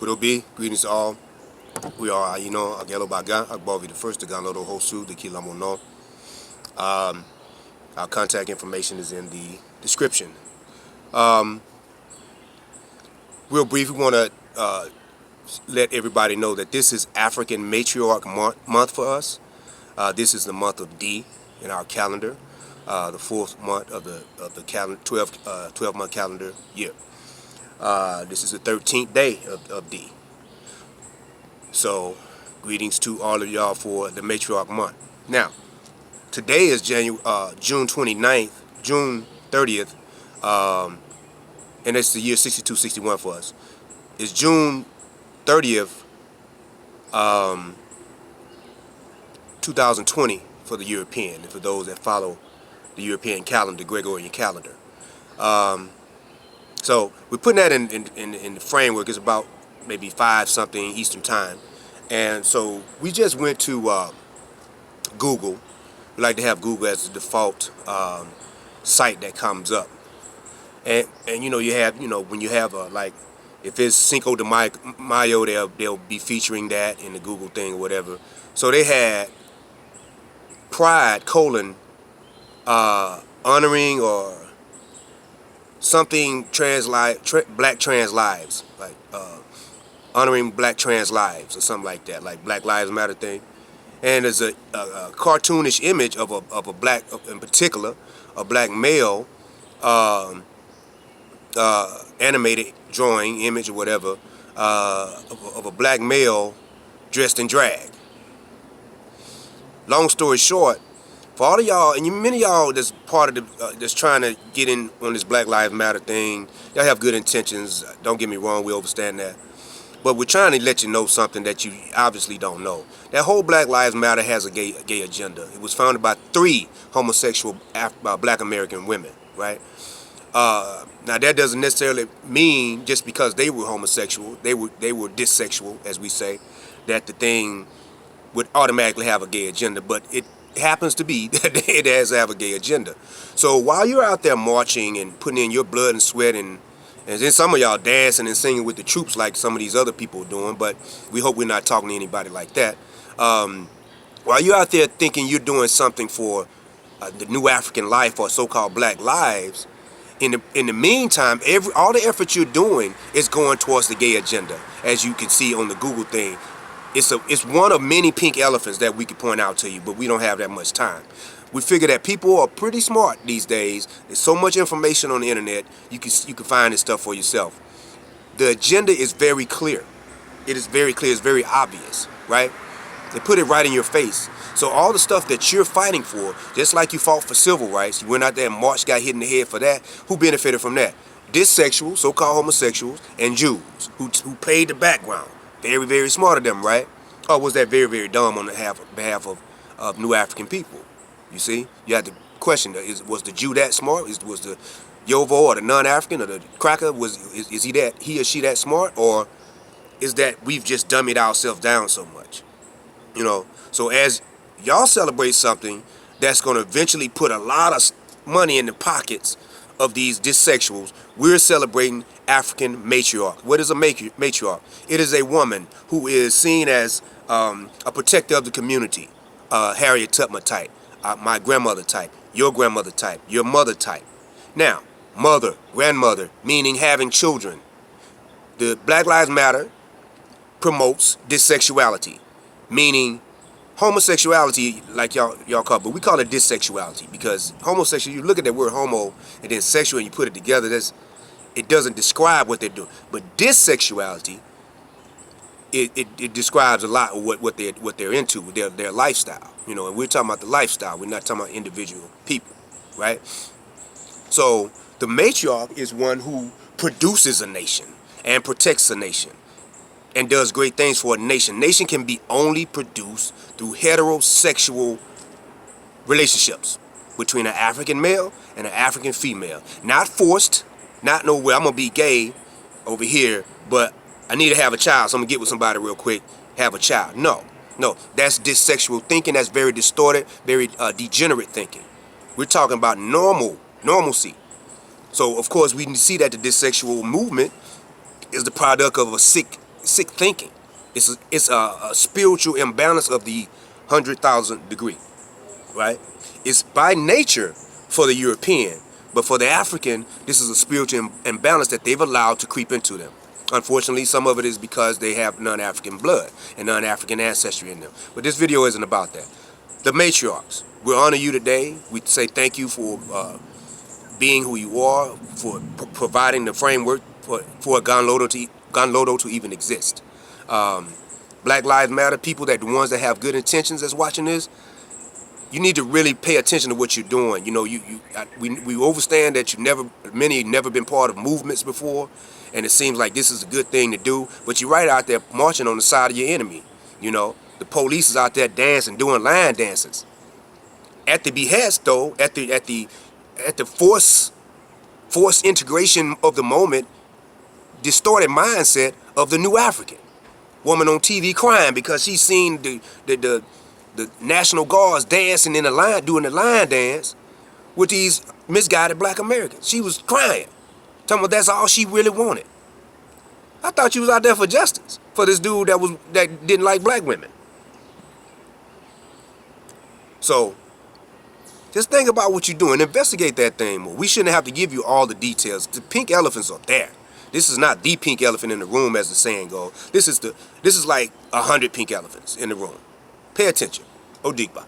Kudobi, greetings to all. We are Ayinon Agelogbagan Agbovi, the first to Ganlodo Hosu, the Kilamo no. Our contact information is in the description. Real brief, we want to let everybody know that this is African Matriarch month for us. This is the month of D in our calendar, the fourth month of the calendar, 12-month calendar year. This is the 13th day of D. So, greetings to all of y'all for the Matriarch month. Now, today is June 29th, June 30th, and it's the year 6261 for us. It's June 30th, 2020 for the European, and for those that follow the European calendar, Gregorian calendar. So we're putting that in the framework. It's about maybe 5-something Eastern time. And so we just went to Google. We like to have Google as the default site that comes up. And you have, when you have like, if it's Cinco de Mayo, they'll be featuring that in the Google thing or whatever. So they had Pride, honoring or something black trans lives, like honoring black trans lives or something like that, like Black Lives Matter thing. And there's a cartoonish image of a black, in particular, a black male, animated drawing image or whatever, of a black male dressed in drag. Long story short, for all of y'all, and many of y'all that's part of the, that's trying to get in on this Black Lives Matter thing, y'all have good intentions, don't get me wrong, we understand that. But we're trying to let you know something that you obviously don't know. That whole Black Lives Matter has a gay agenda. It was founded by 3 homosexual black American women, right? Now that doesn't necessarily mean just because they were homosexual, they were dissexual, as we say, that the thing would automatically have a gay agenda, but it happens to be that it has to have a gay agenda. So while you're out there marching and putting in your blood and sweat, and then some of y'all dancing and singing with the troops like some of these other people are doing, but we hope we're not talking to anybody like that. While you're out there thinking you're doing something for the new African life or so-called black lives, in the meantime, all the effort you're doing is going towards the gay agenda. As you can see on the Google thing, it's one of many pink elephants that we could point out to you, but we don't have that much time. We figure that people are pretty smart these days. There's so much information on the internet, you can find this stuff for yourself. The agenda is very clear. It is very clear, it's very obvious, right? They put it right in your face. So all the stuff that you're fighting for, just like you fought for civil rights, you went out there and marched, got hit in the head for that, who benefited from that? Dissexuals, so-called homosexuals, and Jews, who played the background. Very, very smart of them, right? Or was that very, very dumb on behalf of new African people? You see? You have to question, was the Jew that smart? Was the Yovo or the non-African or the cracker, is he or she that smart? Or is that we've just dummied ourselves down so much? So as y'all celebrate something that's going to eventually put a lot of money in the pockets of these dissexuals, we're celebrating African matriarch. What is a matriarch? It is a woman who is seen as a protector of the community, Harriet Tubman type, my grandmother type, your grandmother type, your mother type. Now, mother, grandmother, meaning having children. The Black Lives Matter promotes dissexuality, meaning homosexuality, like y'all call it, but we call it dissexuality, because homosexual, you look at that word homo and then sexual and you put it together, it doesn't describe what they're doing. But dissexuality, it describes a lot of what they're into, their lifestyle. And we're talking about the lifestyle, we're not talking about individual people, right? So the matriarch is one who produces a nation and protects a nation and does great things for a nation. Nation can be only produced through heterosexual relationships between an African male and an African female. Not forced, not nowhere, I'm gonna be gay over here, but I need to have a child, so I'm gonna get with somebody real quick, have a child. No, that's dissexual thinking. That's very distorted, very degenerate thinking. We're talking about normalcy. So of course we see that the dissexual movement is the product of a sick sick thinking. It's a spiritual imbalance of the 100,000 degree, right? It's by nature for the European, but for the African, this is a spiritual imbalance that they've allowed to creep into them. Unfortunately, some of it is because they have non-African blood and non-African ancestry in them. But this video isn't about that. The matriarchs, we honor you today. We say thank you for being who you are, for providing the framework for Ganlodo to even exist. Black Lives Matter, people the ones that have good intentions that's watching this, you need to really pay attention to what you're doing. You know, we understand that many have never been part of movements before, and it seems like this is a good thing to do, but you're right out there marching on the side of your enemy. You know, the police is out there dancing, doing line dances. At the behest, though, at the forced integration of the moment, distorted mindset of the new African woman on TV crying because she's seen the National Guards dancing in the line, doing the line dance with these misguided black Americans. She was crying, talking about that's all she really wanted. I thought she was out there for justice for this dude that didn't like black women. So just think about what you're doing. Investigate that thing more. We shouldn't have to give you all the details. The pink elephants are there. This is not the pink elephant in the room, as the saying goes. This is like 100 pink elephants in the room. Pay attention. Odigba.